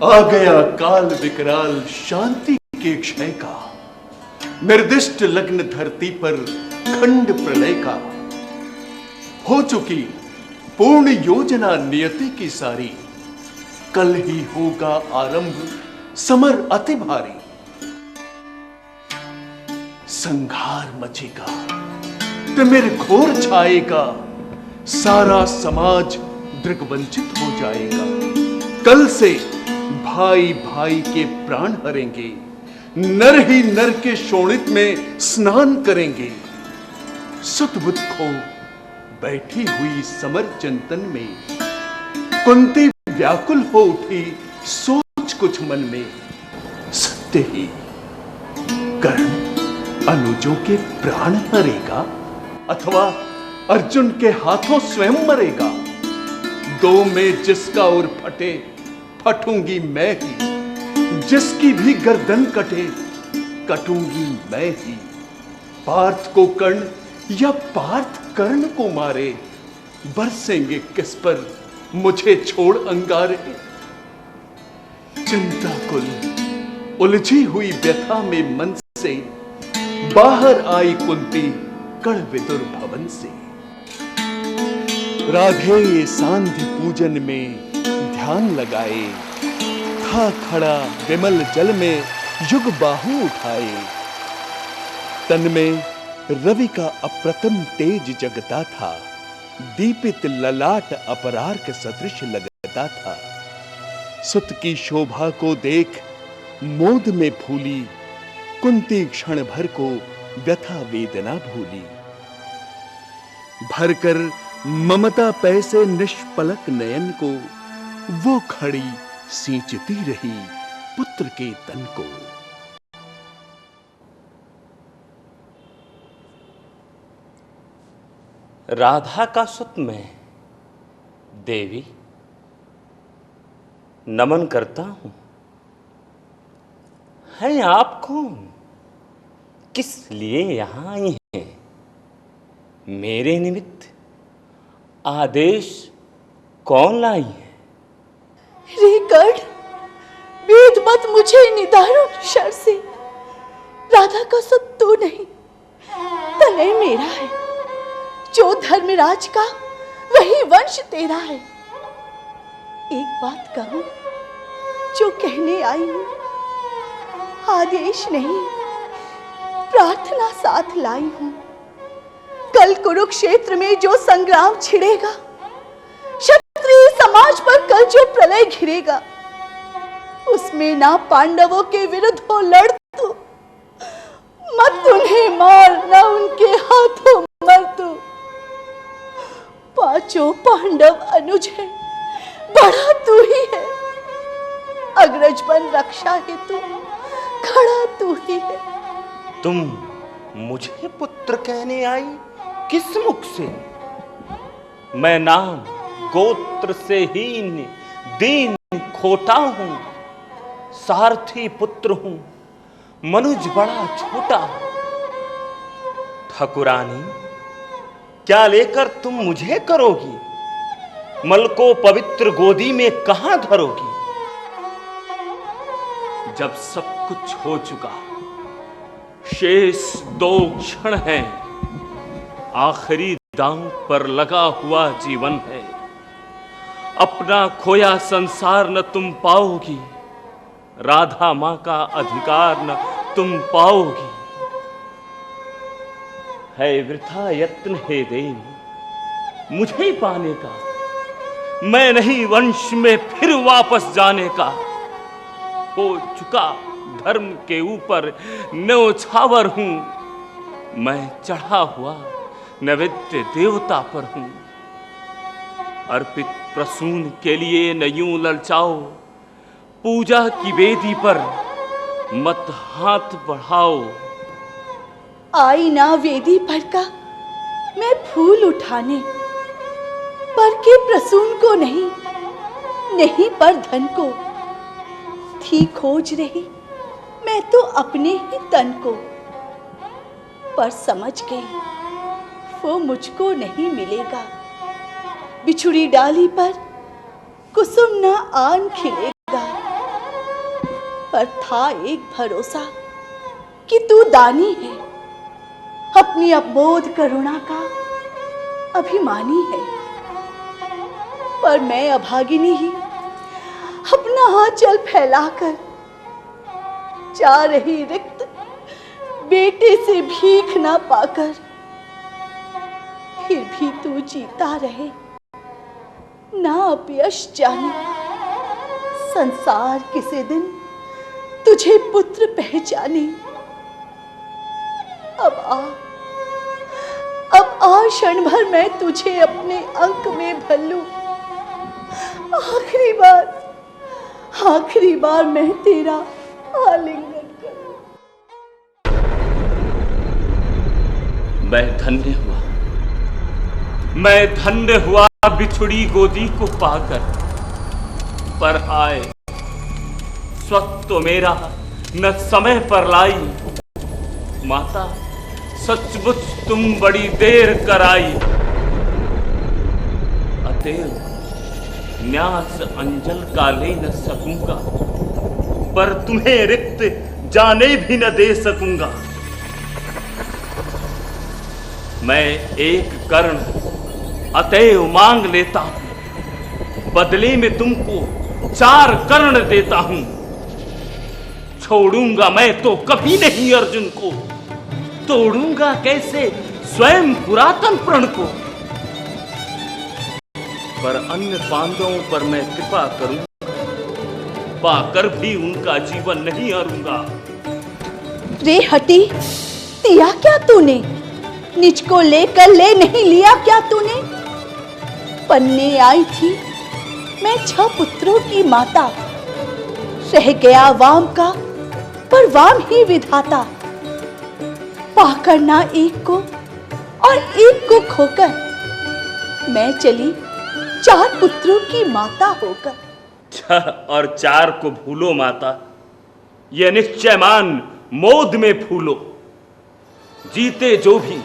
आ गया काल विकराल शांति के क्षय का, निर्दिष्ट लग्न धरती पर खंड प्रलय का। हो चुकी पूर्ण योजना नियति की सारी, कल ही होगा आरंभ समर अति भारी। संघार मचेगा, तिमिर घोर छाएगा, सारा समाज दृग्वंचित हो जाएगा। कल से भाई भाई के प्राण हरेंगे, नर ही नर के शोणित में स्नान करेंगे। सुत बुत खो बैठी हुई समर चिंतन में, कुंती व्याकुल हो उठी सोच कुछ मन में। सत्य ही कर्ण अनुजों के प्राण हरेगा, अथवा अर्जुन के हाथों स्वयं मरेगा। दो में जिसका और फटे, फटूंगी मैं ही, जिसकी भी गर्दन कटे, कटूंगी मैं ही। पार्थ को कर्ण या पार्थ कर्ण को मारे, बरसेंगे किस पर मुझे छोड़ अंगारे। चिंता कुल उलझी हुई व्यथा में मन से, बाहर आई कुंती कण विदुर भवन से। राधे सांध्य पूजन में ध्यान लगाए, था खड़ा विमल जल में युग बाहु उठाए। तन में रवि का अप्रतिम तेज जगता था, दीपित ललाट अपरार के सदृश लगता था। सुत की शोभा को देख मोद में फूली, कुंती क्षण भर को व्यथा वेदना भूली। भरकर ममता पैसे निष्पलक नयन को, वो खड़ी सींचती रही पुत्र के तन को। राधा का सुत मैं देवी नमन करता हूं। हैं आप कौन? किस लिए यहां आई हैं? मेरे निमित्त आदेश कौन लाई है? रे कर्ण, वेद मत मुझे निदारुण शर से। राधा का सुत तू नहीं, तनय मेरा है। जो धर्मराज का वही वंश तेरा है। एक बात कहूं जो कहने आई हूं, आदेश नहीं प्रार्थना साथ लाई हूं। कल कुरुक्षेत्र में जो संग्राम छिड़ेगा, क्षत्रिय समाज पर कल जो प्रलय घिरेगा, उसमें ना पांडवों के विरुद्ध हो लड़ तू, मत उन्हें मार, ना उनके हाथों मर तू। पांचों पांडव अनुज है, बड़ा तू ही है। अग्रज बन रक्षा हेतु खड़ा तू ही है। तुम मुझे पुत्र कहने आई किस मुख से? मैं नाम गोत्र से हीन दीन खोटा हूं, सारथी पुत्र हूं, मनुज बड़ा छोटा। ठाकुरानी, क्या लेकर तुम मुझे करोगी? मल को पवित्र गोदी में कहां धरोगी? जब सब कुछ हो चुका, शेष 2 क्षण हैं, आखिरी दांव पर लगा हुआ जीवन है। अपना खोया संसार न तुम पाओगी, राधा मां का अधिकार न तुम पाओगी। है वृथा यत्न हे देवी मुझे पाने का, मैं नहीं वंश में फिर वापस जाने का। हो चुका धर्म के ऊपर न्योछावर हूं, मैं चढ़ा हुआ नैवेद्य देवता पर हूं। अर्पित प्रसून के लिए न यूं ललचाओ, पूजा की वेदी पर मत हाथ बढ़ाओ। आई ना वेदी पर का मैं फूल उठाने, पर के प्रसून को नहीं, नहीं पर धन को। थी खोज रही मैं तो अपने ही तन को, पर समझ गई वो मुझको नहीं मिलेगा। बिछुड़ी डाली पर कुसुम ना आन खिलेगा। पर था एक भरोसा कि तू दानी है, अपनी अबोध करुणा का अभिमानी है। पर मैं अभागिनी ही अपना आंचल फैलाकर जा रही रिक्त बेटे से भीख ना पाकर, फिर भी तू जीता रहे ना अपयश जाने। संसार किसी दिन तुझे पुत्र पहचाने। अब आ क्षण भर मैं तुझे अपने अंक में भर लूं। आखिरी बार मैं तेरा आलिंगन करूं। मैं धन्य हुआ बिछुड़ी गोदी को पाकर। पर आए स्वत तो मेरा न समय पर लाई। माता सचमुच तुम बड़ी देर कराई। अतएव न्यास अंजल का ले न सकूंगा, पर तुम्हें रिक्त जाने भी न दे सकूंगा। मैं एक कर्ण अतएव मांग लेता हूं, बदले में तुमको 4 कर्ण देता हूं। छोड़ूंगा मैं तो कभी नहीं अर्जुन को, तोड़ूंगा कैसे स्वयं पुरातन प्रण को। पर अन्य पांडवों पर मैं कृपा करूंगा, पाकर भी उनका जीवन नहीं हरूंगा। रे हटी, दिया क्या तूने? निज को लेकर ले नहीं लिया क्या तूने? पन्ने आई थी मैं 6 पुत्रों की माता। रह गया वाम का, पर वाम ही विधाता। पाकर ना एक को और एक को खोकर, मैं चली 4 पुत्रों की माता होकर। 6 और 4 को भूलो माता, यह निश्चय मान मोद में फूलो। जीते जो भी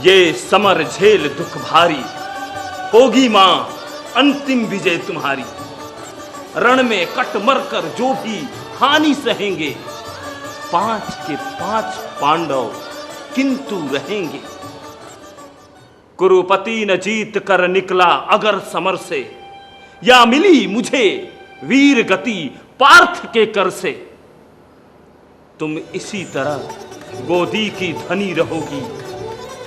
ये समर झेल दुख भारी, होगी मां अंतिम विजय तुम्हारी। रण में कट मर कर जो भी हानि सहेंगे, 5 के 5 पांडव किंतु रहेंगे। कुरुपति न जीत कर निकला अगर समर से, या मिली मुझे वीर गति पार्थ के कर से। तुम इसी तरह गोदी की धनी रहोगी,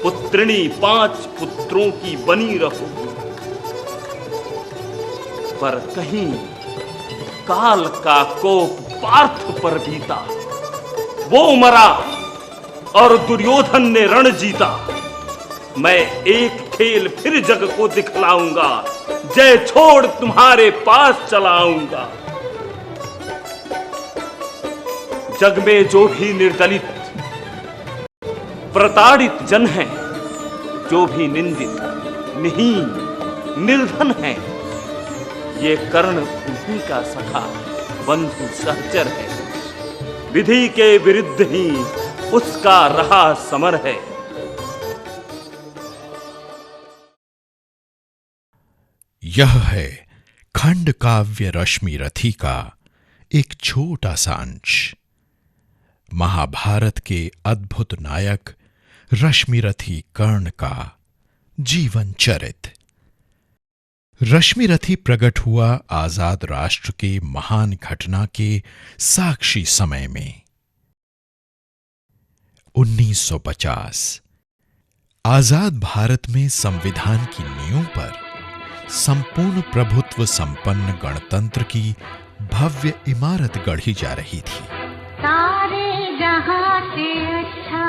पुत्रिणी 5 पुत्रों की बनी रहोगी। पर कहीं काल का कोप पार्थ पर बीता, वो मरा और दुर्योधन ने रण जीता। मैं एक खेल फिर जग को दिखलाऊंगा, जय छोड़ तुम्हारे पास चलाऊंगा। जग में जो भी निर्दलित प्रताड़ित जन है, जो भी निंदित निहीन निर्धन है, ये कर्ण उन्हीं का सखा बंधु सहचर है। विधि के विरुद्ध ही उसका रहा समर है। यह है खंड काव्य रश्मिरथी का एक छोटा सा अंश। महाभारत के अद्भुत नायक रश्मिरथी कर्ण का जीवन चरित्र। रश्मिरथी प्रकट हुआ आजाद राष्ट्र के महान घटना के साक्षी समय में। 1950 आजाद भारत में संविधान की नींव पर संपूर्ण प्रभुत्व संपन्न गणतंत्र की भव्य इमारत गढ़ी जा रही थी। सारे जहां से अच्छा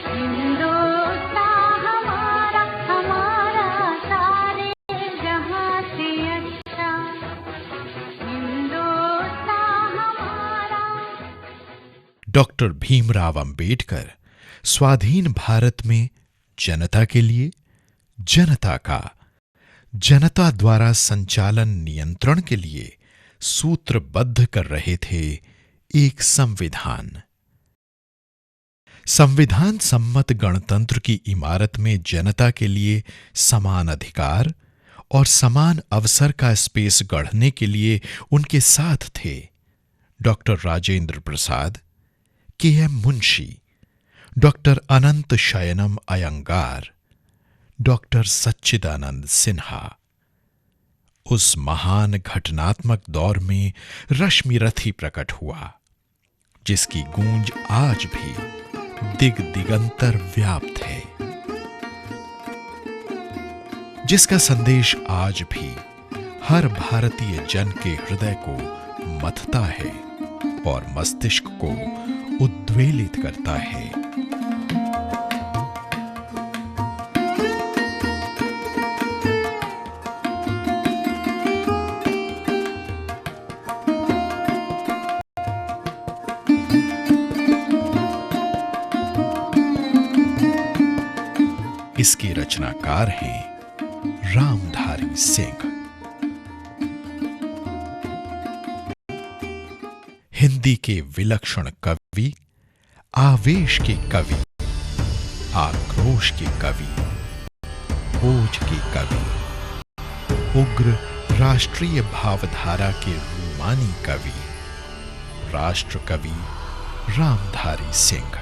हिंदुस्तान हमारा, हमारा सारे जहां से अच्छा हिंदुस्तान हमारा। डॉक्टर भीमराव अंबेडकर स्वाधीन भारत में जनता के लिए, जनता का जनता द्वारा संचालन नियंत्रण के लिए सूत्रबद्ध कर रहे थे एक संविधान। संविधान सम्मत गणतंत्र की इमारत में जनता के लिए समान अधिकार और समान अवसर का स्पेस गढ़ने के लिए उनके साथ थे doctor Rajendra Prasad, KM. Munshi, doctor अनंत शयनम अयंगार, डॉक्टर सच्चिदानंद सिन्हा। उस महान घटनात्मक दौर में रश्मिरथी प्रकट हुआ, जिसकी गूंज आज भी दिग दिगंतर व्याप्त है, जिसका संदेश आज भी हर भारतीय जन के हृदय को मथता है और मस्तिष्क को उद्वेलित करता है। इसके रचनाकार हैं रामधारी सिंह। हिंदी के विलक्षण कवि, आवेश के कवि, आक्रोश के कवि, ओज के कवि, उग्र राष्ट्रीय भावधारा के रूमानी कवि, राष्ट्र कवि रामधारी सिंह।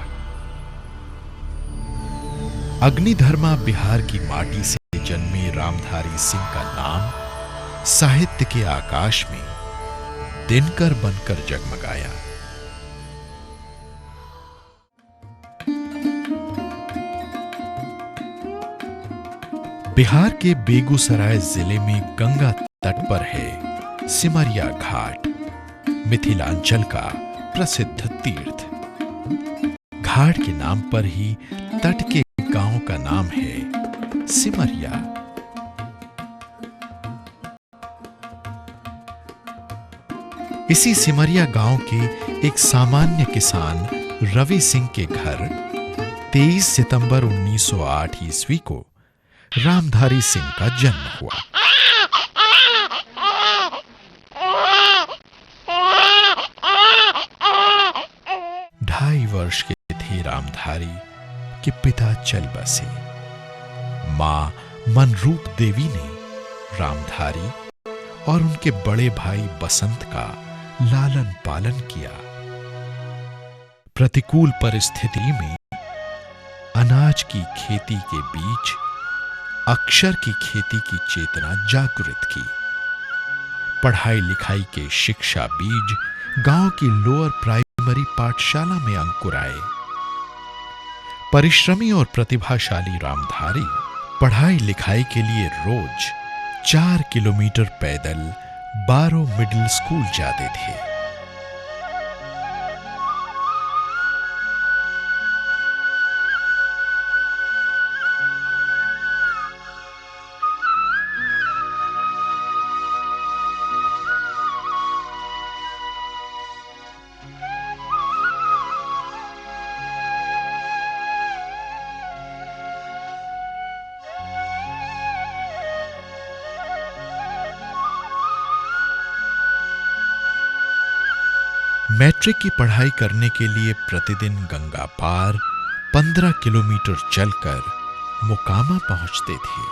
अग्निधर्मा बिहार की माटी से जन्मे रामधारी सिंह का नाम साहित्य के आकाश में दिनकर बनकर जगमगाया। बिहार के बेगूसराय जिले में गंगा तट पर है सिमरिया घाट, मिथिलांचल का प्रसिद्ध तीर्थ। घाट के नाम पर ही तट के गांव का नाम है सिमरिया। इसी सिमरिया गांव के एक सामान्य किसान रवि सिंह के घर 23 सितंबर 1908 ईस्वी को रामधारी सिंह का जन्म हुआ। ढाई वर्ष के थे रामधारी के पिता चल बसे। मां मनरूप देवी ने रामधारी और उनके बड़े भाई बसंत का लालन पालन किया। प्रतिकूल परिस्थिति में अनाज की खेती के बीच अक्षर की खेती की चेतना जागृत की। पढ़ाई लिखाई के शिक्षा बीज गांव की लोअर प्राइमरी पाठशाला में अंकुर आए। परिश्रमी और प्रतिभाशाली रामधारी पढ़ाई लिखाई के लिए रोज 4 किलोमीटर पैदल बारो मिडिल स्कूल जाते थे। मैट्रिक की पढ़ाई करने के लिए प्रतिदिन गंगा पार 15 किलोमीटर चलकर मोकामा पहुंचते थे।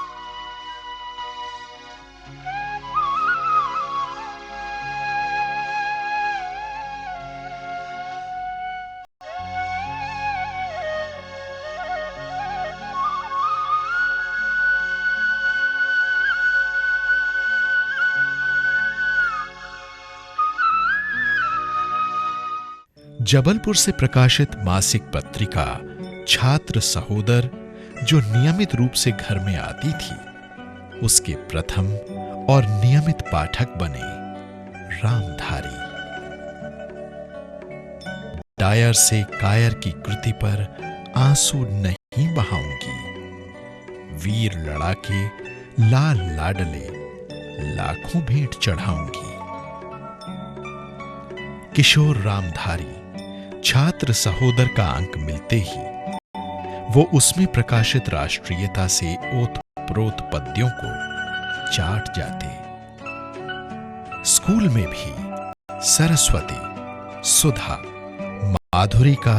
जबलपुर से प्रकाशित मासिक पत्रिका छात्र सहोदर, जो नियमित रूप से घर में आती थी, उसके प्रथम और नियमित पाठक बने रामधारी। डायर से कायर की कृति पर आंसू नहीं बहाऊंगी, वीर लड़ाके लाल लाडले लाखों भेंट चढ़ाऊंगी। किशोर रामधारी छात्र सहोदर का अंक मिलते ही वो उसमें प्रकाशित राष्ट्रीयता से ओतप्रोत पद्यों को चाट जाते। स्कूल में भी सरस्वती, सुधा, माधुरी का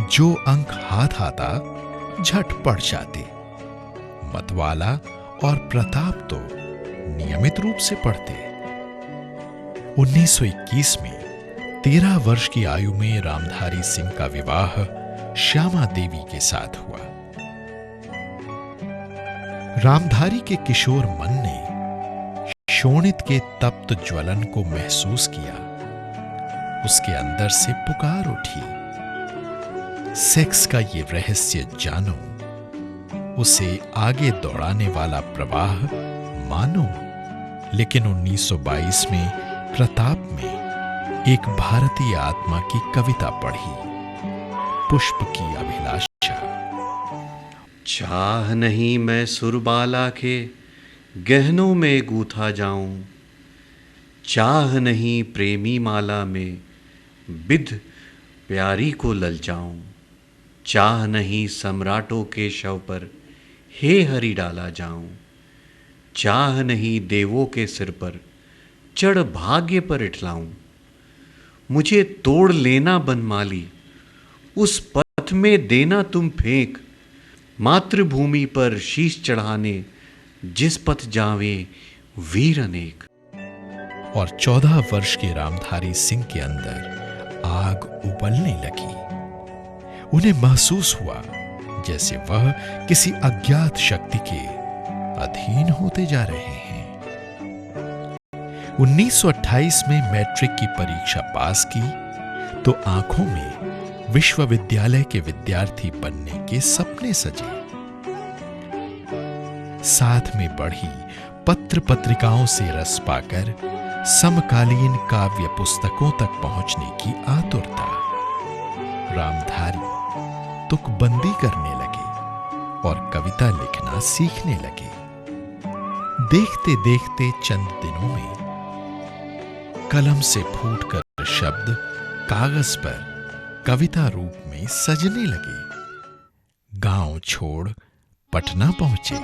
जो अंक हाथ आता झट पड़ जाते। मतवाला और प्रताप तो नियमित रूप से पढ़ते। 1921 में 13 वर्ष की आयु में रामधारी सिंह का विवाह श्यामा देवी के साथ हुआ। रामधारी के किशोर मन ने शोणित के तप्त ज्वलन को महसूस किया। उसके अंदर से पुकार उठी, सेक्स का ये रहस्य जानो, उसे आगे दौड़ाने वाला प्रवाह मानो। लेकिन 1922 में प्रताप में एक भारतीय आत्मा की कविता पढ़ी, पुष्प की अभिलाषा। चाह नहीं मैं सुरबाला के गहनों में गूथा जाऊं, चाह नहीं प्रेमी माला में बिध प्यारी को ललचाऊं, चाह नहीं सम्राटों के शव पर हे हरि डाला जाऊं, चाह नहीं देवों के सिर पर चढ़ भाग्य पर इठलाऊं। मुझे तोड़ लेना बनमाली, उस पथ में देना तुम फेंक, मातृभूमि पर शीश चढ़ाने जिस पथ जावे वीर अनेक। और 14 वर्ष के रामधारी सिंह के अंदर आग उबलने लगी। उन्हें महसूस हुआ जैसे वह किसी अज्ञात शक्ति के अधीन होते जा रहे हैं। 1928 में मैट्रिक की परीक्षा पास की तो आंखों में विश्वविद्यालय के विद्यार्थी बनने के सपने सजे। साथ में बढ़ी पत्र पत्रिकाओं से रस पाकर समकालीन काव्य पुस्तकों तक पहुंचने की आतुरता। रामधारी तुकबंदी करने लगे और कविता लिखना सीखने लगे। देखते देखते चंद दिनों में कलम से फूटकर शब्द कागज पर कविता रूप में सजने लगे। गांव छोड़ पटना पहुंचे।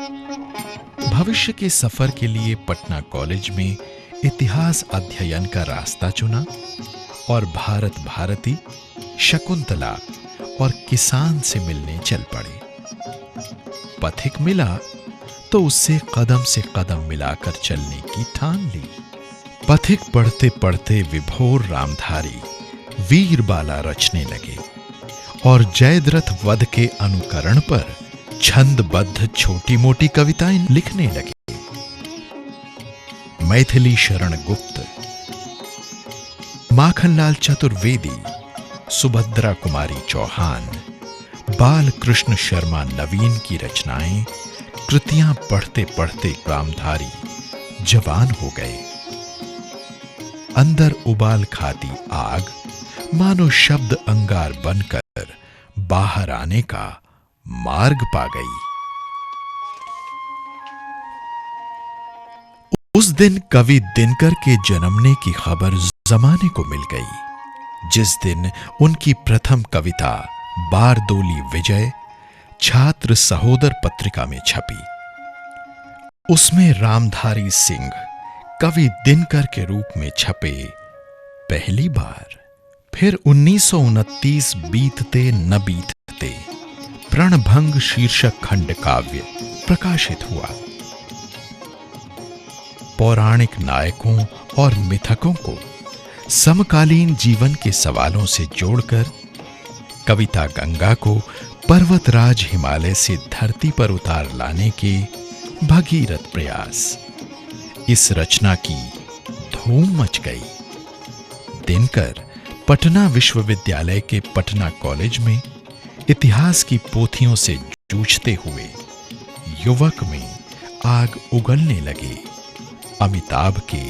भविष्य के सफर के लिए पटना कॉलेज में इतिहास अध्ययन का रास्ता चुना और भारत भारती, शकुंतला और किसान से मिलने चल पड़े। पथिक मिला तो उससे कदम से कदम मिलाकर चलने की ठान ली। पथिक पढ़ते पढ़ते विभोर रामधारी वीरबाला रचने लगे और जयद्रथ वध के अनुकरण पर छंदबद्ध छोटी मोटी कविताएं लिखने लगे। मैथिली शरण गुप्त, माखनलाल चतुर्वेदी, सुभद्रा कुमारी चौहान, बाल कृष्ण शर्मा नवीन की रचनाएं, कृतियां पढ़ते पढ़ते रामधारी जवान हो गए। अंदर उबाल खाती आग मानो शब्द अंगार बनकर बाहर आने का मार्ग पा गई। उस दिन कवि दिनकर के जन्मने की खबर जमाने को मिल गई, जिस दिन उनकी प्रथम कविता बारदोली विजय छात्र सहोदर पत्रिका में छपी। उसमें रामधारी सिंह कवि दिनकर के रूप में छपे पहली बार। फिर 1929 बीतते न बीतते प्रणभंग शीर्षक खंड काव्य प्रकाशित हुआ। पौराणिक नायकों और मिथकों को समकालीन जीवन के सवालों से जोड़कर कविता गंगा को पर्वतराज हिमालय से धरती पर उतार लाने के भगीरथ प्रयास। इस रचना की धूम मच गई। दिनकर पटना विश्वविद्यालय के पटना कॉलेज में इतिहास की पोथियों से जूझते हुए युवक में आग उगलने लगे, अमिताभ के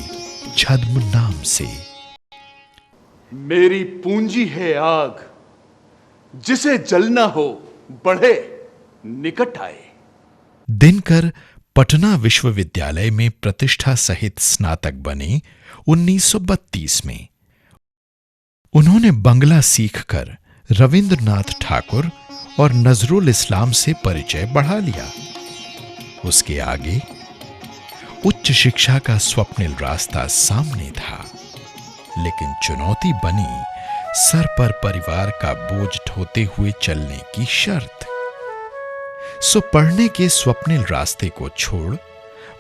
छद्म नाम से। मेरी पूंजी है आग, जिसे जलना हो बढ़े निकट आए। दिनकर पटना विश्वविद्यालय में प्रतिष्ठा सहित स्नातक बने 1932 में। उन्होंने बंगला सीखकर रविंद्रनाथ ठाकुर और नजरुल इस्लाम से परिचय बढ़ा लिया। उसके आगे उच्च शिक्षा का स्वप्निल रास्ता सामने था, लेकिन चुनौती बनी सर पर परिवार का बोझ ढोते हुए चलने की शर्त। सो पढ़ने के स्वप्निल रास्ते को छोड़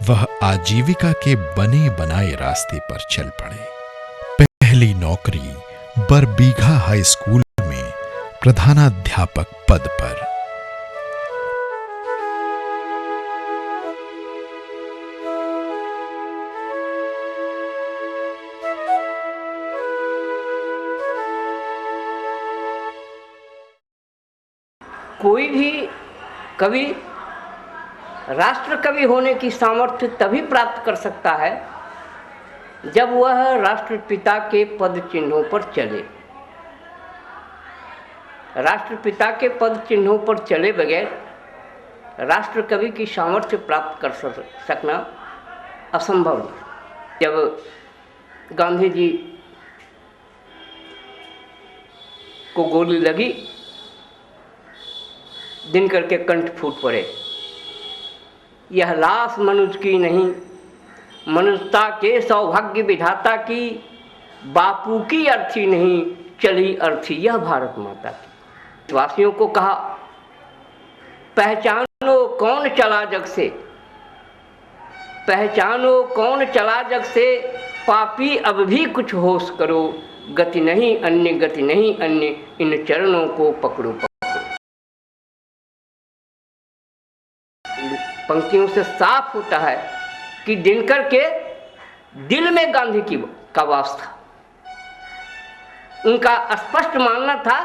वह आजीविका के बने बनाए रास्ते पर चल पड़े। पहली नौकरी बरबीघा हाई स्कूल में प्रधानाध्यापक पद पर। कोई भी कवि राष्ट्र कवि होने की सामर्थ्य तभी प्राप्त कर सकता है जब वह राष्ट्रपिता के पद चिन्हों पर चले। राष्ट्रपिता के पद चिन्हों पर चले बगैर राष्ट्र कवि की सामर्थ्य प्राप्त कर सकना असंभव है। जब गांधी जी को गोली लगी, दिनकर के कंठ फूट पड़े, यह लाश मनुष्य की नहीं, मनुष्यता के सौभाग्य विधाता की, बापू की अर्थी नहीं, चली अर्थी यह भारत माता की। वासियों को कहा, पहचानो कौन चला जग से, पहचानो कौन चला जग से, पापी अब भी कुछ होश करो, गति नहीं अन्य, गति नहीं अन्य, इन चरणों को पकड़ो पकड़ो। पंक्तियों से साफ होता है कि दिनकर के दिल में गांधी का वास था। उनका स्पष्ट मानना था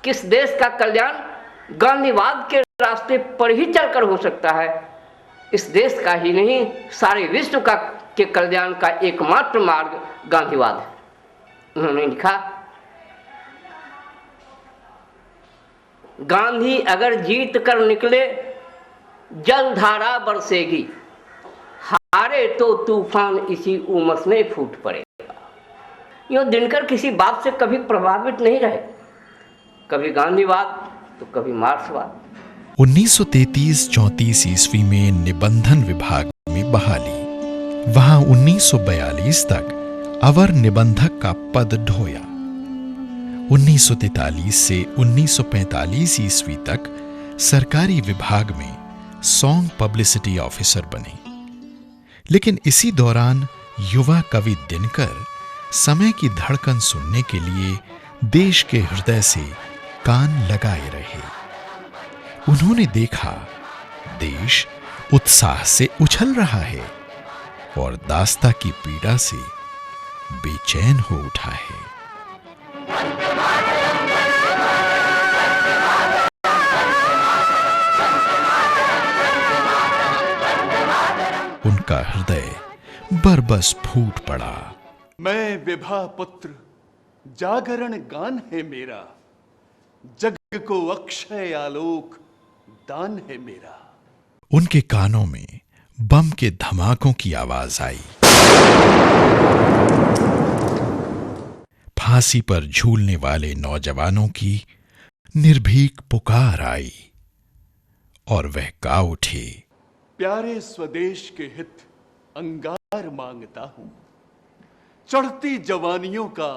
कि इस देश का कल्याण गांधीवाद के रास्ते पर ही चलकर हो सकता है। इस देश का ही नहीं, सारे विश्व का के कल्याण का एकमात्र मार्ग गांधीवाद है। उन्होंने लिखा, गांधी अगर जीत कर निकले जलधारा बरसेगी, हारे तो तूफान इसी उमस में फूट पड़ेगा। यूँ दिनकर किसी बात से कभी प्रभावित नहीं रहे, कभी गांधीवाद तो कभी मार्क्सवाद। 1933-34 ईस्वी में निबंधन विभाग में बहाली, वहां 1942 तक अवर निबंधक का पद ढोया। 1943 से 1945 ईस्वी तक सरकारी विभाग में सॉन्ग पब्लिसिटी ऑफिसर बने। लेकिन इसी दौरान युवा कवि दिनकर समय की धड़कन सुनने के लिए देश के हृदय से कान लगाए रहे। उन्होंने देखा देश उत्साह से उछल रहा है और दास्ता की पीड़ा से बेचैन हो उठा है। उनका हृदय बरबस फूट पड़ा। मैं विभा पुत्र, जागरण गान है मेरा, जग को अक्षय आलोक दान है मेरा। उनके कानों में बम के धमाकों की आवाज आई। फांसी पर झूलने वाले नौजवानों की निर्भीक पुकार आई और वह गा उठे, प्यारे स्वदेश के हित अंगार मांगता हूं, चढ़ती जवानियों का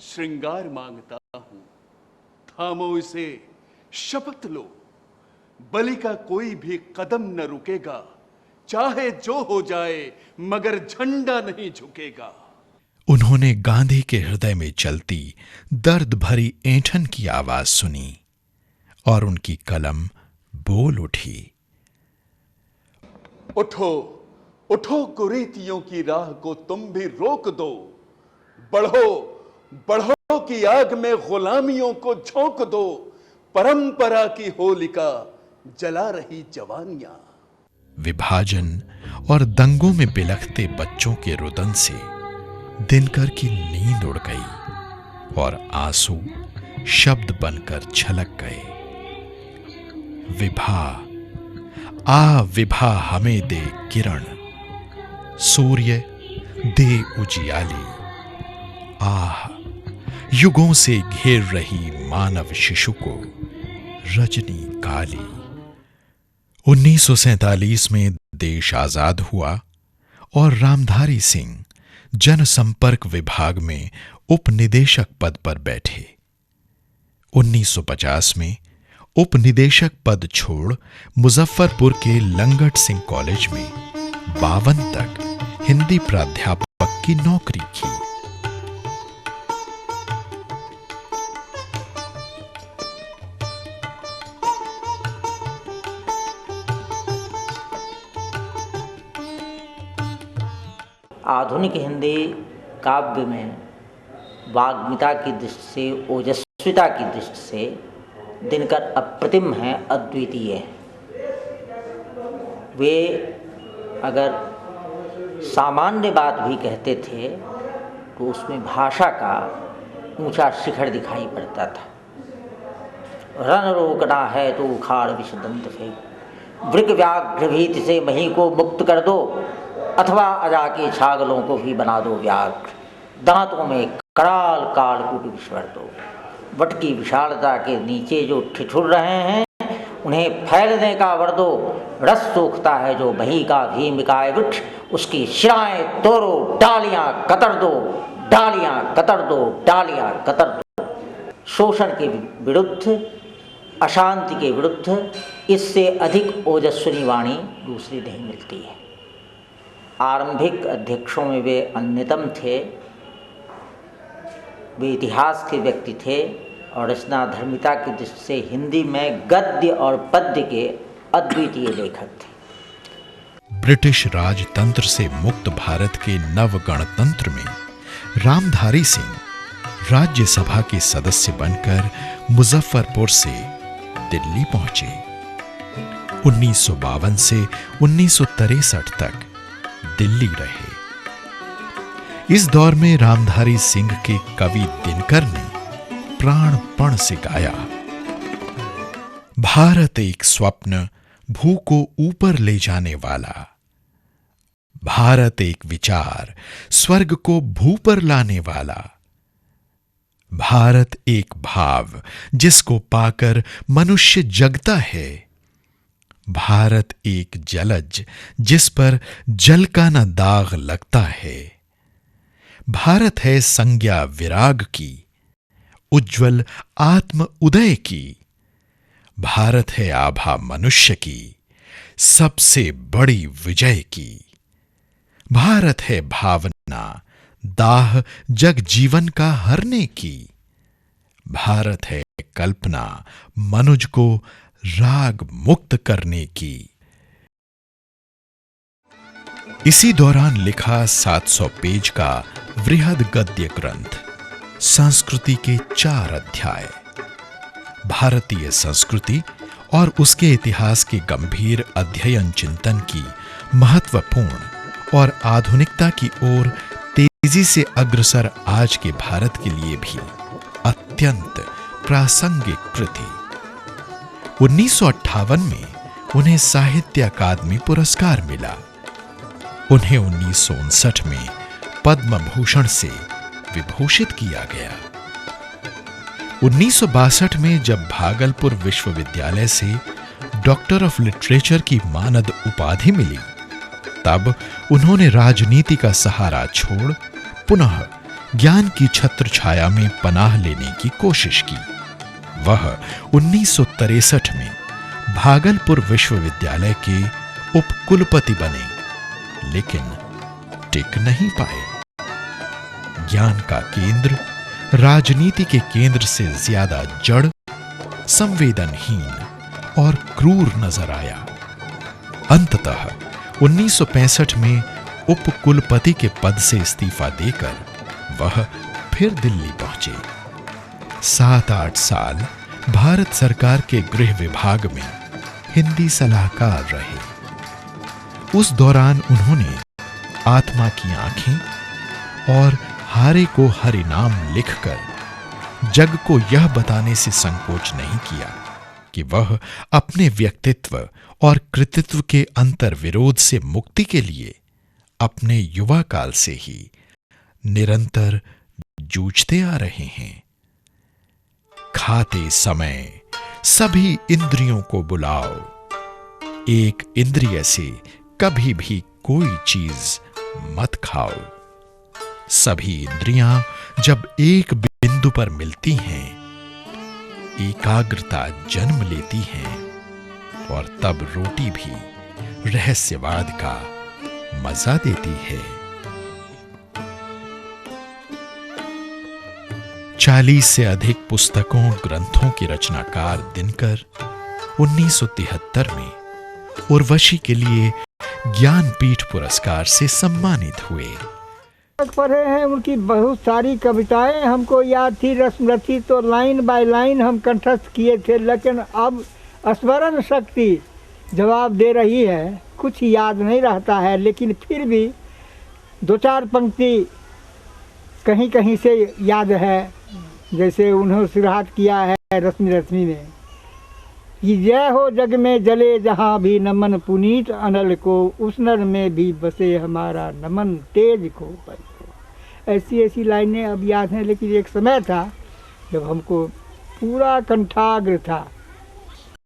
श्रृंगार मांगता हूं। थामो इसे, शपथ लो, बलि का कोई भी कदम न रुकेगा, चाहे जो हो जाए मगर झंडा नहीं झुकेगा। उन्होंने गांधी के हृदय में चलती दर्द भरी ऐंठन की आवाज सुनी और उनकी कलम बोल उठी, उठो उठो कुरीतियों की राह को तुम भी रोक दो, बढ़ो बढ़ो की आग में गुलामियों को झोंक दो, परंपरा की होलिका जला रही जवानियां। विभाजन और दंगों में बिलखते बच्चों के रुदन से दिनकर की नींद उड़ गई और आंसू शब्द बनकर छलक गए। विभा आ विभा हमें दे किरण, सूर्य दे उजियाली, आह युगों से घेर रही मानव शिशु को रजनी काली। 1947 में देश आजाद हुआ और रामधारी सिंह जनसंपर्क विभाग में उपनिदेशक पद पर बैठे। 1950 में उपनिदेशक पद छोड़ मुजफ्फरपुर के लंगट सिंह कॉलेज में 52 तक हिंदी प्राध्यापक की नौकरी की। आधुनिक हिंदी काव्य में वाग्मिता की दृष्टि से, ओजस्विता की दृष्टि से दिनकर अप्रतिम हैं, अद्वितीय हैं। वे अगर सामान्य बात भी कहते थे तो उसमें भाषा का ऊंचा शिखर दिखाई पड़ता था। रण रोकना है तो उखाड़ विषदंत फेंक, वृक व्याघ्र भीति से मही को मुक्त कर दो, अथवा अजा के छागलों को भी बना दो व्याघ्र, दांतों में कराल कालकूट विस्वर दो। वट की विशालता के नीचे जो ठिठुर रहे हैं उन्हें फैलने का वर दो। रस सोखता है जो मही का भीमिकाय वृक्ष, उसकी शिराएं तोड़ो, डालियां कतर दो, डालियां कतर दो, डालियां कतर दो। शोषण के विरुद्ध, अशांति के विरुद्ध इससे अधिक ओजस्विनी वाणी दूसरी नहीं मिलती है। आरंभिक अध्यक्षों में वे अन्यतम थे। वे इतिहास के व्यक्ति थे और रचना धर्मिता की दृष्टि से हिंदी में गद्य और पद्य के अद्वितीय लेखक थे। ब्रिटिश राजतंत्र से मुक्त भारत के नव गणतंत्र में रामधारी सिंह राज्यसभा के सदस्य बनकर मुजफ्फरपुर से दिल्ली पहुंचे। 1952 से 1963 तक दिल्ली रहे। इस दौर में रामधारी सिंह के कवि दिनकर ने प्राणपण से गाया, भारत एक स्वप्न भू को ऊपर ले जाने वाला, भारत एक विचार स्वर्ग को भू पर लाने वाला, भारत एक भाव जिसको पाकर मनुष्य जगता है, भारत एक जलज जिस पर जल का न दाग लगता है, भारत है संज्ञा विराग की, उज्ज्वल आत्म उदय की, भारत है आभा मनुष्य की, सबसे बड़ी विजय की, भारत है भावना दाह जग जीवन का हरने की, भारत है कल्पना मनुज को राग मुक्त करने की। इसी दौरान लिखा 700 पेज का वृहद गद्य ग्रंथ संस्कृति के 4 अध्याय, भारतीय संस्कृति और उसके इतिहास के गंभीर अध्ययन चिंतन की महत्वपूर्ण और आधुनिकता की ओर तेजी से अग्रसर आज के भारत के लिए भी अत्यंत प्रासंगिक कृति। 1958 में उन्हें साहित्य अकादमी पुरस्कार मिला। उन्हें 1959 में पद्म भूषण से विभूषित किया गया। 1962 में जब भागलपुर विश्वविद्यालय से डॉक्टर ऑफ लिटरेचर की मानद उपाधि मिली, तब उन्होंने राजनीति का सहारा छोड़ पुनः ज्ञान की छत्र छाया में पनाह लेने की कोशिश की। वह 1963 में भागलपुर विश्वविद्यालय के उपकुलपति बने, लेकिन टिक नहीं पाए। ज्ञान का केंद्र राजनीति के केंद्र से ज्यादा जड़, संवेदनहीन और क्रूर नजर आया। अंततः 1965 में उपकुलपति के पद से इस्तीफा देकर वह फिर दिल्ली पहुंचे। 7-8 साल भारत सरकार के गृह विभाग में हिंदी सलाहकार रहे। उस दौरान उन्होंने आत्मा की आंखें और हारे को हरि नाम लिखकर जग को यह बताने से संकोच नहीं किया कि वह अपने व्यक्तित्व और कृतित्व के अंतर विरोध से मुक्ति के लिए अपने युवा काल से ही निरंतर जूझते आ रहे हैं। खाते समय सभी इंद्रियों को बुलाओ, एक इंद्रिय से कभी भी कोई चीज मत खाओ। सभी इंद्रियां जब एक बिंदु पर मिलती हैं, एकाग्रता जन्म लेती हैं और तब रोटी भी रहस्यवाद का मजा देती है। 40 से अधिक पुस्तकों ग्रंथों के रचनाकार दिनकर 1973 में उर्वशी के लिए ज्ञानपीठ पुरस्कार से सम्मानित हुए। तक पढ़े हैं उनकी बहुत सारी कविताएं हमको याद थी, रसमरथी तो लाइन बाय लाइन हम कंठस्थ किए थे, लेकिन अब स्मरण शक्ति जवाब दे रही है, कुछ याद नहीं रहता है, लेकिन फिर भी दो चार पंक्ति कहीं कहीं से याद है। जैसे उन्होंने शुरुआत किया है रश्मि रश्मि में कि जय हो जग में जले जहाँ भी नमन पुनीत अनल को, उस नर में भी बसे हमारा नमन तेज को पर को। ऐसी ऐसी लाइनें अब याद हैं, लेकिन एक समय था जब हमको पूरा कंठाग्र था